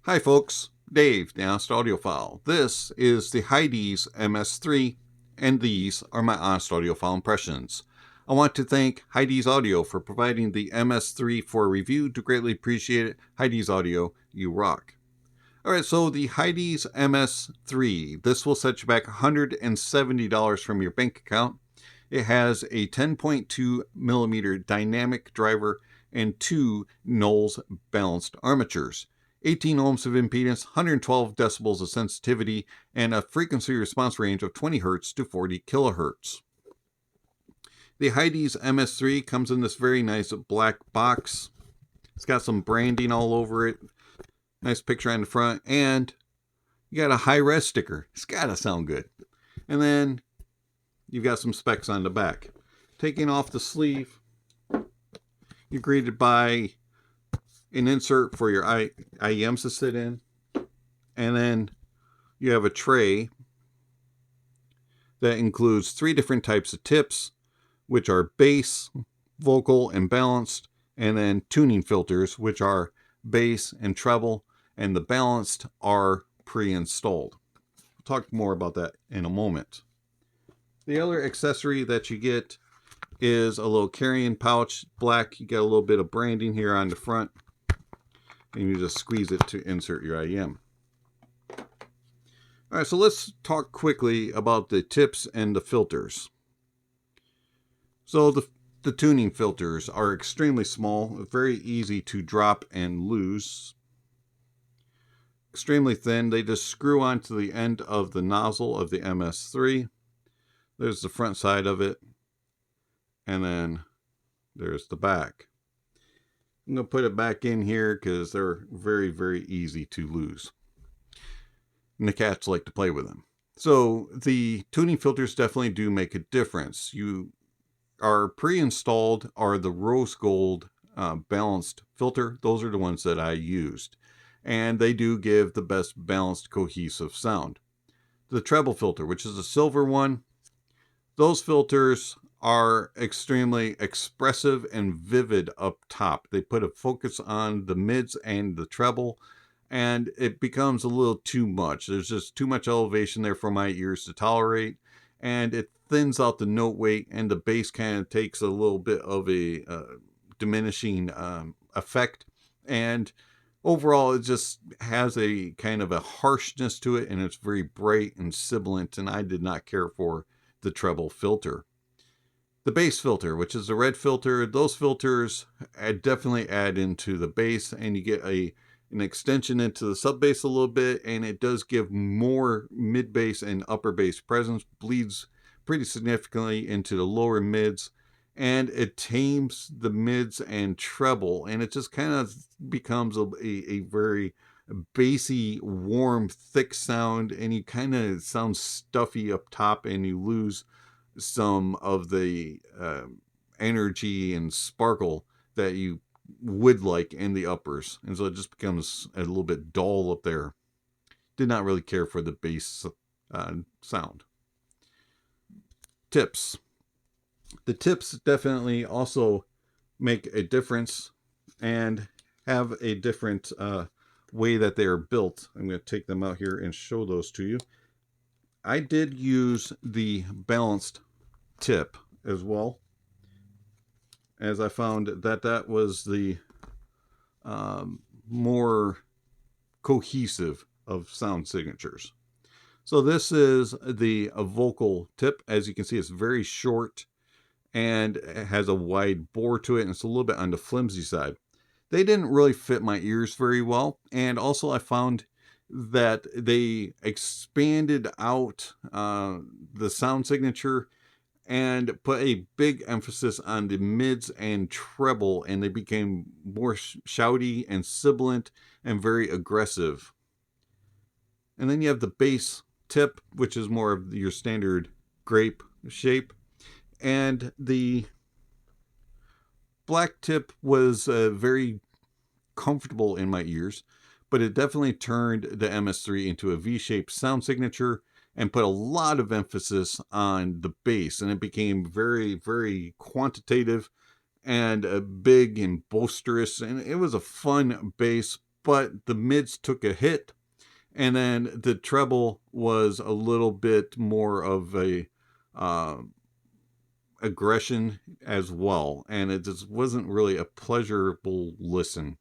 Hi folks, Dave, the Honest Audiophile. This is the Hidizs MS3, and these are my Honest Audiophile impressions. I want to thank Hidizs Audio for providing the MS3 for review. Do greatly appreciate it. Hidizs Audio, you rock. Alright, so the Hidizs MS3, this will set you back $170 from your bank account. It has a 10.2 millimeter dynamic driver and two Knowles balanced armatures. 18 ohms of impedance, 112 decibels of sensitivity, and a frequency response range of 20 Hz to 40 kHz. The Hidizs MS3 comes in this very nice black box. It's got some branding all over it. Nice picture on the front, and you got a high-res sticker. It's gotta sound good. And then you've got some specs on the back. Taking off the sleeve, you're greeted by an insert for your IEMs to sit in, and then you have a tray that includes 3 different types of tips, which are bass, vocal, and balanced, and then tuning filters, which are bass and treble, and the balanced are pre-installed. We'll talk more about that in a moment. The other accessory that you get is a little carrying pouch, black. You get a little bit of branding here on the front, and you just squeeze it to insert your IEM. Alright, so let's talk quickly about the tips and the filters. So the tuning filters are extremely small, very easy to drop and lose. Extremely thin, they just screw onto the end of the nozzle of the MS3. There's the front side of it, and then there's the back. I'm going to put it back in here because they're very, very easy to lose. And the cats like to play with them. So the tuning filters definitely do make a difference. You are pre-installed are the rose gold balanced filter. Those are the ones that I used. And they do give the best balanced cohesive sound. The treble filter, which is a silver one, those filters are extremely expressive and vivid up top. They put a focus on the mids and the treble, and it becomes a little too much. There's just too much elevation there for my ears to tolerate, and it thins out the note weight, and the bass kind of takes a little bit of a diminishing effect, and overall it just has a kind of a harshness to it, and it's very bright and sibilant, and I did not care for the treble filter. The bass filter, which is the red filter, those filters definitely add into the bass, and you get an extension into the sub bass a little bit, and it does give more mid bass and upper bass presence, bleeds pretty significantly into the lower mids, and it tames the mids and treble, and it just kind of becomes a very bassy, warm, thick sound, and you kind of sound stuffy up top, and you lose some of the energy and sparkle that you would like in the uppers, and so it just becomes a little bit dull up there. Did not really care for the bass sound. Tips. The tips definitely also make a difference and have a different way that they are built. I'm going to take them out here and show those to you. I did use the balanced tip as well, as I found that that was the more cohesive of sound signatures. So this is the vocal tip. As you can see, it's very short and it has a wide bore to it, and it's a little bit on the flimsy side. They didn't really fit my ears very well, and also I found that they expanded out the sound signature and put a big emphasis on the mids and treble, and they became more shouty and sibilant and very aggressive. And then you have the bass tip, which is more of your standard grape shape, and the black tip was very comfortable in my ears, but it definitely turned the MS3 into a V-shaped sound signature and put a lot of emphasis on the bass, and it became very, very quantitative and big and boisterous, and it was a fun bass, but the mids took a hit, and then the treble was a little bit more of a aggression as well, and it just wasn't really a pleasurable listen.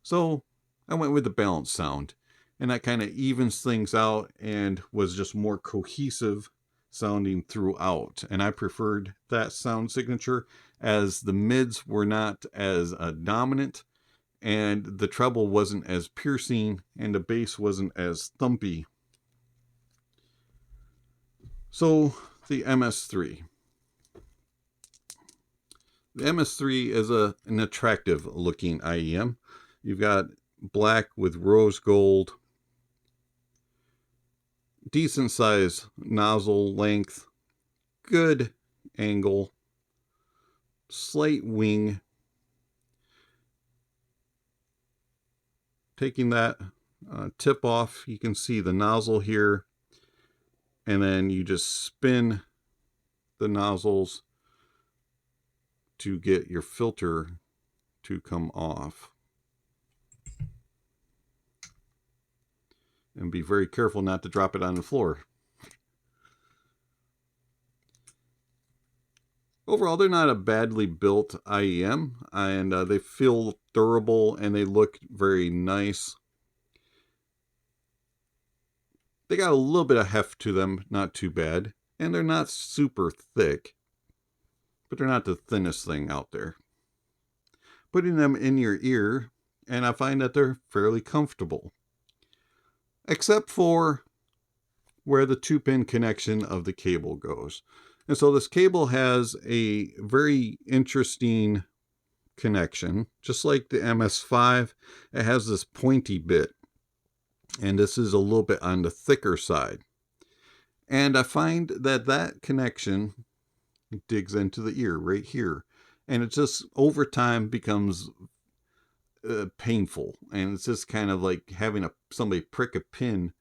So I went with the balanced sound, and that kind of evens things out and was just more cohesive sounding throughout. And I preferred that sound signature, as the mids were not as dominant, and the treble wasn't as piercing, and the bass wasn't as thumpy. So the MS3. The MS3 is an attractive looking IEM. You've got black with rose gold, decent size nozzle length, good angle, slight wing. Taking that tip off, you can see the nozzle here, and then you just spin the nozzles to get your filter to come off. And be very careful not to drop it on the floor. Overall, they're not a badly built IEM, and they feel durable and they look very nice. They got a little bit of heft to them, not too bad, and they're not super thick, but they're not the thinnest thing out there. Putting them in your ear, and I find that they're fairly comfortable, except for where the 2-pin connection of the cable goes. And so this cable has a very interesting connection. Just like the MS5, it has this pointy bit, and this is a little bit on the thicker side. And I find that that connection digs into the ear right here, and it just over time becomes painful, and it's just kind of like having somebody prick a pin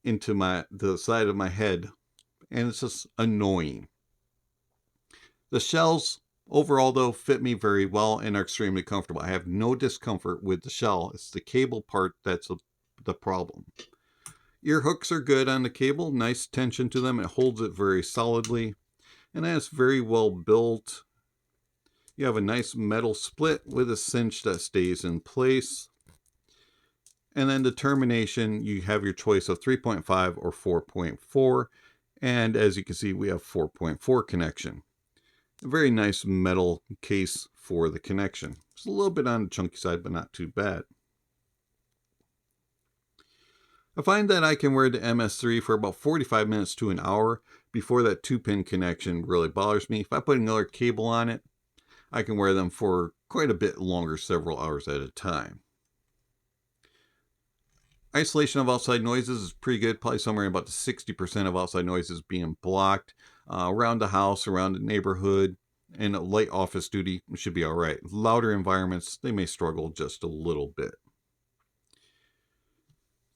into the side of my head, and it's just annoying. The shells overall though fit me very well and are extremely comfortable. I have no discomfort with the shell. It's the cable part that's the problem. Ear hooks are good on the cable, nice tension to them. It holds it very solidly, and that's very well built. You have a nice metal split with a cinch that stays in place. And then the termination, you have your choice of 3.5 or 4.4. And as you can see, we have 4.4 connection. A very nice metal case for the connection. It's a little bit on the chunky side, but not too bad. I find that I can wear the MS3 for about 45 minutes to an hour before that 2-pin connection really bothers me. If I put another cable on it, I can wear them for quite a bit longer, several hours at a time. Isolation of outside noises is pretty good, probably somewhere about the 60% of outside noises being blocked. Around the house, around the neighborhood, and a light office duty should be all right. Louder environments, they may struggle just a little bit.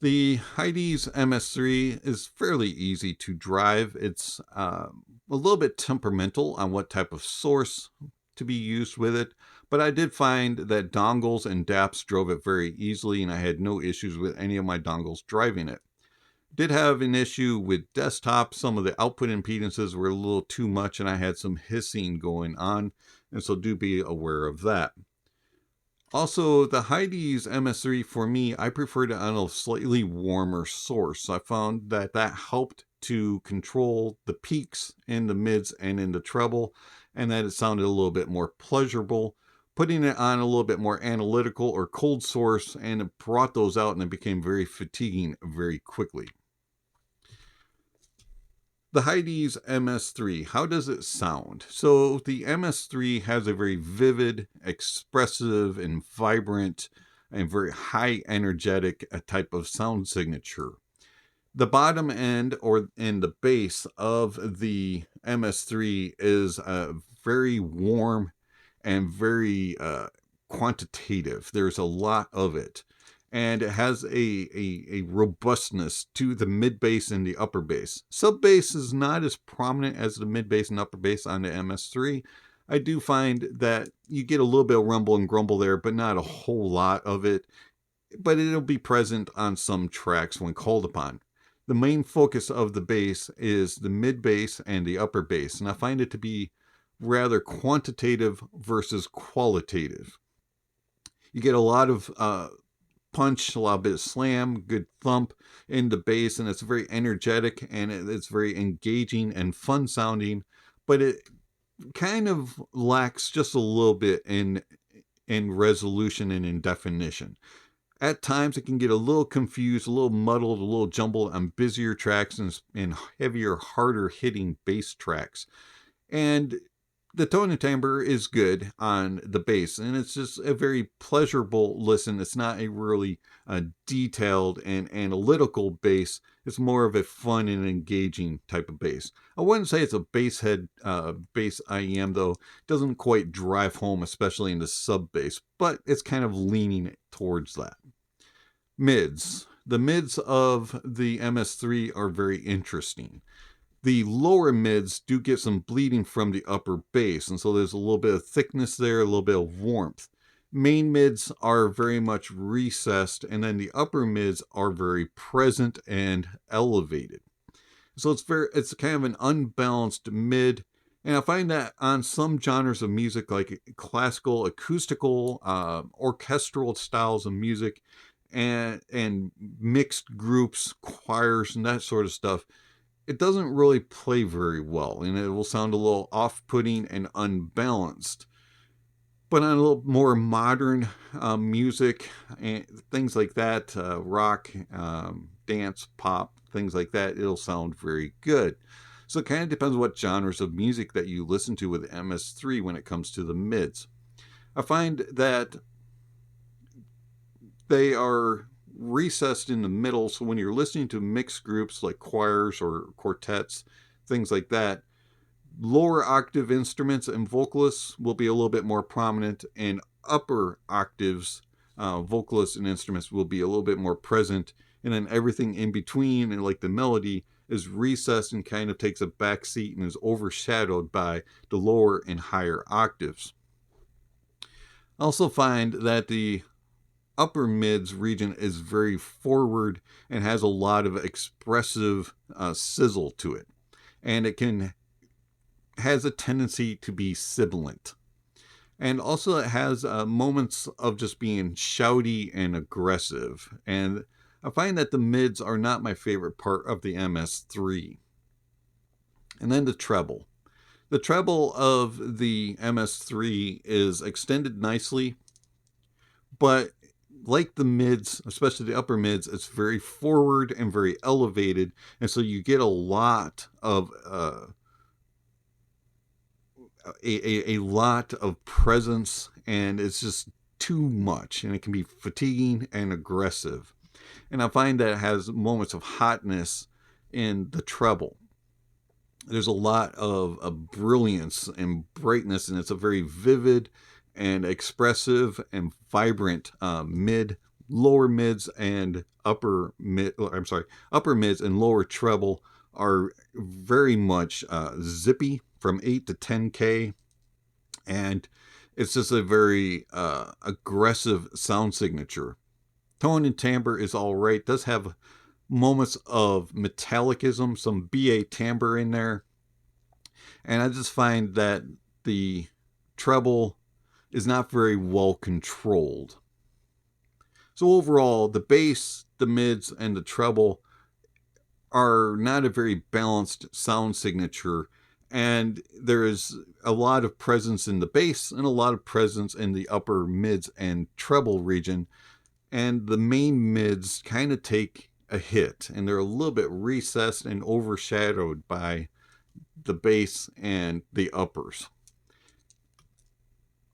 The Hidizs MS3 is fairly easy to drive. It's a little bit temperamental on what type of source to be used with it, but I did find that dongles and DAPs drove it very easily, and I had no issues with any of my dongles driving it. Did have an issue with desktop. Some of the output impedances were a little too much, and I had some hissing going on, and so do be aware of that. Also, the Hidizs MS3, for me, I preferred it on a slightly warmer source. I found that that helped to control the peaks in the mids and in the treble, and that it sounded a little bit more pleasurable. Putting it on a little bit more analytical or cold source, and it brought those out, and it became very fatiguing very quickly. The Hidizs MS3, how does it sound? So the MS3 has a very vivid, expressive, and vibrant, and very high energetic type of sound signature. The bottom end, or in the bass of the MS3, is very warm and very quantitative. There's a lot of it. And it has a robustness to the mid bass and the upper bass. Sub bass is not as prominent as the mid bass and upper bass on the MS3. I do find that you get a little bit of rumble and grumble there, but not a whole lot of it. but it'll be present on some tracks when called upon. The main focus of the bass is the mid bass and the upper bass, and I find it to be rather quantitative versus qualitative. You get a lot of punch, a lot of bit of slam, good thump in the bass, and it's very energetic and it's very engaging and fun sounding, but it kind of lacks just a little bit in resolution and in definition. At times it can get a little confused, a little muddled, a little jumbled on busier tracks and heavier, harder hitting bass tracks. And the tone and timbre is good on the bass, and it's just a very pleasurable listen. It's not a really detailed and analytical bass. It's more of a fun and engaging type of bass. I wouldn't say it's a bass head bass IEM, though. It doesn't quite drive home, especially in the sub bass, but it's kind of leaning towards that. Mids. The mids of the MS3 are very interesting. The lower mids do get some bleeding from the upper bass, and so there's a little bit of thickness there, a little bit of warmth. Main mids are very much recessed, and then the upper mids are very present and elevated. So it's kind of an unbalanced mid, and I find that on some genres of music, like classical, acoustical, orchestral styles of music, and mixed groups, choirs, and that sort of stuff, it doesn't really play very well, and it will sound a little off-putting and unbalanced. But on a little more modern music and things like that, rock, dance, pop, things like that, it'll sound very good. So it kind of depends what genres of music that you listen to with MS3 when it comes to the mids. I find that they are recessed in the middle, so when you're listening to mixed groups like choirs or quartets, things like that, lower octave instruments and vocalists will be a little bit more prominent, and upper octaves, vocalists and instruments will be a little bit more present, and then everything in between, and like the melody, is recessed and kind of takes a back seat and is overshadowed by the lower and higher octaves. I also find that the upper mids region is very forward and has a lot of expressive sizzle to it, and it has a tendency to be sibilant, and also it has moments of just being shouty and aggressive, and I find that the mids are not my favorite part of the MS3. And then the treble. The treble of the MS3 is extended nicely, but like the mids, especially the upper mids, it's very forward and very elevated, and so you get a lot of a lot of presence, and it's just too much, and it can be fatiguing and aggressive. And I find that it has moments of hotness in the treble. There's a lot of brilliance and brightness, and it's a very vivid and expressive and vibrant mid, lower mids, and upper mids and lower treble are very much zippy from 8 to 10K, and it's just a very aggressive sound signature. Tone and timbre is all right. Does have moments of metallicism, some BA timbre in there, and I just find that the treble is not very well controlled. So overall, the bass, the mids, and the treble are not a very balanced sound signature, and there is a lot of presence in the bass and a lot of presence in the upper mids and treble region, and the main mids kind of take a hit, and they're a little bit recessed and overshadowed by the bass and the uppers.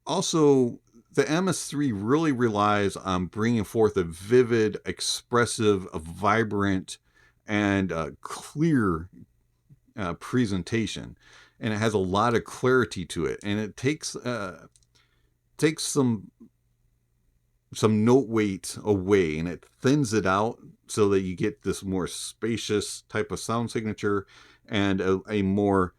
Also, the MS3 really relies on bringing forth a vivid, expressive, vibrant, and clear presentation, and it has a lot of clarity to it, and it takes some note weight away, and it thins it out so that you get this more spacious type of sound signature and a more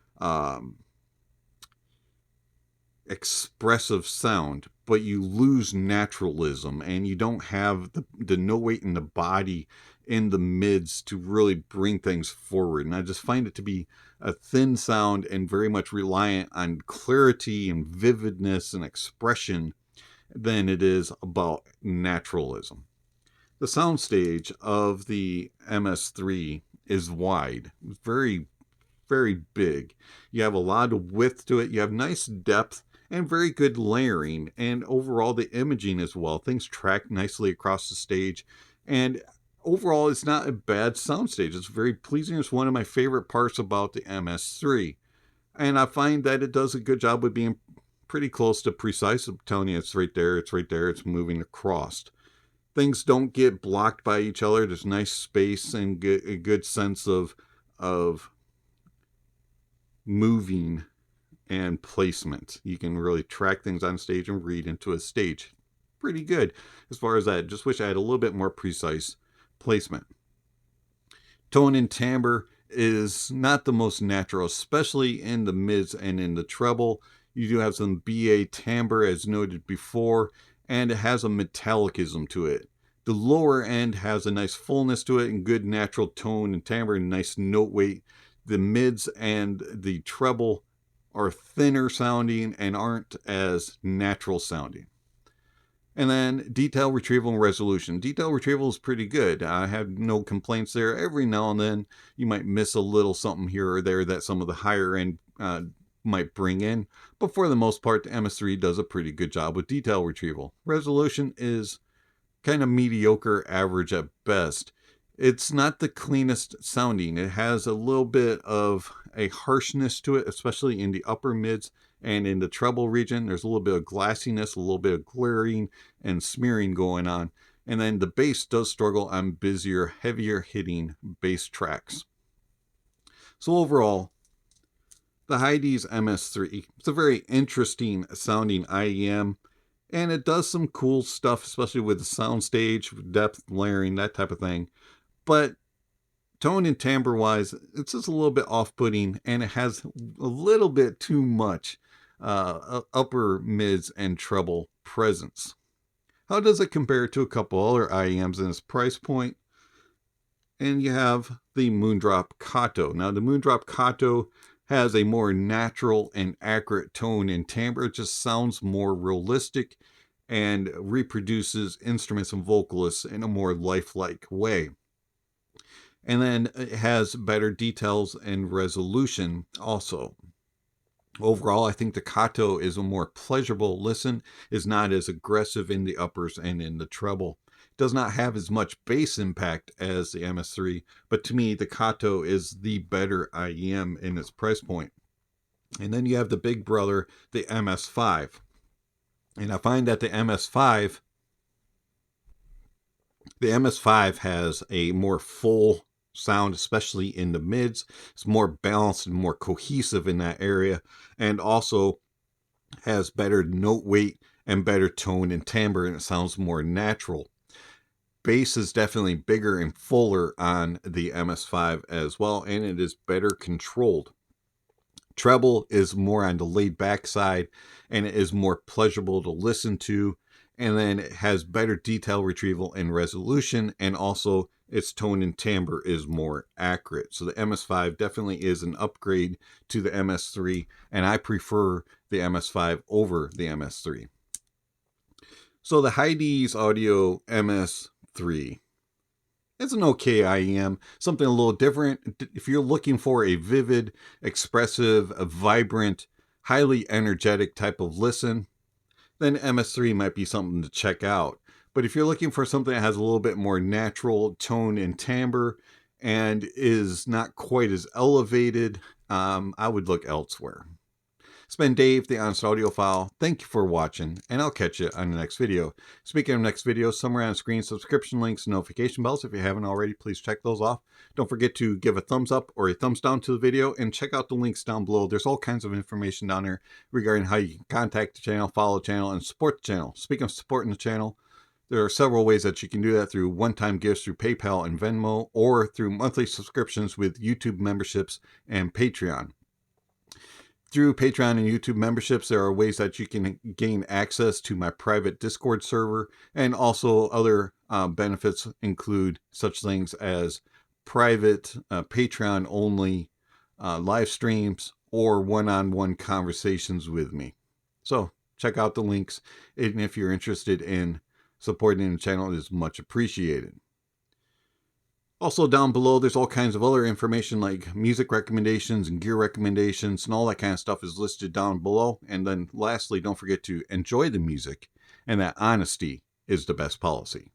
expressive sound, but you lose naturalism, and you don't have the note weight in the body in the mids to really bring things forward. And I just find it to be a thin sound and very much reliant on clarity and vividness and expression than it is about naturalism. The soundstage of the MS3 is wide, very, very big. You have a lot of width to it. You have nice depth and very good layering, and overall the imaging as well. Things track nicely across the stage, and overall it's not a bad soundstage. It's very pleasing. It's one of my favorite parts about the MS3, and I find that it does a good job of being pretty close to precise. I'm telling you, it's right there, it's right there, it's moving across. Things don't get blocked by each other. There's nice space and a good sense of moving and placement. You can really track things on stage and read into a stage. Pretty good as far as that. Just wish I had a little bit more precise placement. Tone and timbre is not the most natural, especially in the mids and in the treble. You do have some BA timbre as noted before, and it has a metallicism to it. The lower end has a nice fullness to it and good natural tone and timbre and nice note weight. The mids and the treble are thinner sounding and aren't as natural sounding. And then detail retrieval and resolution. Detail retrieval is pretty good. I have no complaints there. Every now and then you might miss a little something here or there that some of the higher end might bring in, but for the most part the MS3 does a pretty good job with detail retrieval. Resolution is kind of mediocre, average at best. It's not the cleanest sounding. It has a little bit of a harshness to it, especially in the upper mids and in the treble region. There's a little bit of glassiness, a little bit of glaring and smearing going on. And then the bass does struggle on busier, heavier hitting bass tracks. So overall, the Hidizs MS3, it's a very interesting sounding IEM, and it does some cool stuff, especially with the soundstage, depth, layering, that type of thing. But tone and timbre wise, it's just a little bit off-putting, and it has a little bit too much upper mids and treble presence. How does it compare to a couple other IEMs in this price point? And you have the Moondrop Kato. Now the Moondrop Kato has a more natural and accurate tone and timbre. It just sounds more realistic and reproduces instruments and vocalists in a more lifelike way. And then it has better details and resolution also. Overall, I think the Kato is a more pleasurable listen, is not as aggressive in the uppers and in the treble. It does not have as much bass impact as the MS3, but to me, the Kato is the better IEM in its price point. And then you have the big brother, the MS5. And I find that the MS5 has a more full sound, especially in the mids. It's more balanced and more cohesive in that area, and also has better note weight and better tone and timbre, and it sounds more natural. Bass is definitely bigger and fuller on the MS5 as well, and it is better controlled. Treble is more on the laid back side, and it is more pleasurable to listen to, and then it has better detail retrieval and resolution, and also its tone and timbre is more accurate. So the MS5 definitely is an upgrade to the MS3, and I prefer the MS5 over the MS3. So the Hidizs Audio MS3. It's an okay IEM, something a little different. If you're looking for a vivid, expressive, a vibrant, highly energetic type of listen, then MS3 might be something to check out. But if you're looking for something that has a little bit more natural tone and timbre and is not quite as elevated, I would look elsewhere. It's been Dave, the Honest Audiophile. Thank you for watching, and I'll catch you on the next video. Speaking of next video, somewhere on the screen, subscription links, notification bells. If you haven't already, please check those off. Don't forget to give a thumbs up or a thumbs down to the video, and check out the links down below. There's all kinds of information down there regarding how you can contact the channel, follow the channel, and support the channel. Speaking of supporting the channel, there are several ways that you can do that: through one-time gifts through PayPal and Venmo, or through monthly subscriptions with YouTube memberships and Patreon. Through Patreon and YouTube memberships, there are ways that you can gain access to my private Discord server, and also other benefits include such things as private Patreon-only live streams or one-on-one conversations with me. So check out the links, and if you're interested in supporting the channel, it is much appreciated. Also down below, there's all kinds of other information like music recommendations and gear recommendations, and all that kind of stuff is listed down below. And then lastly, don't forget to enjoy the music, and that honesty is the best policy.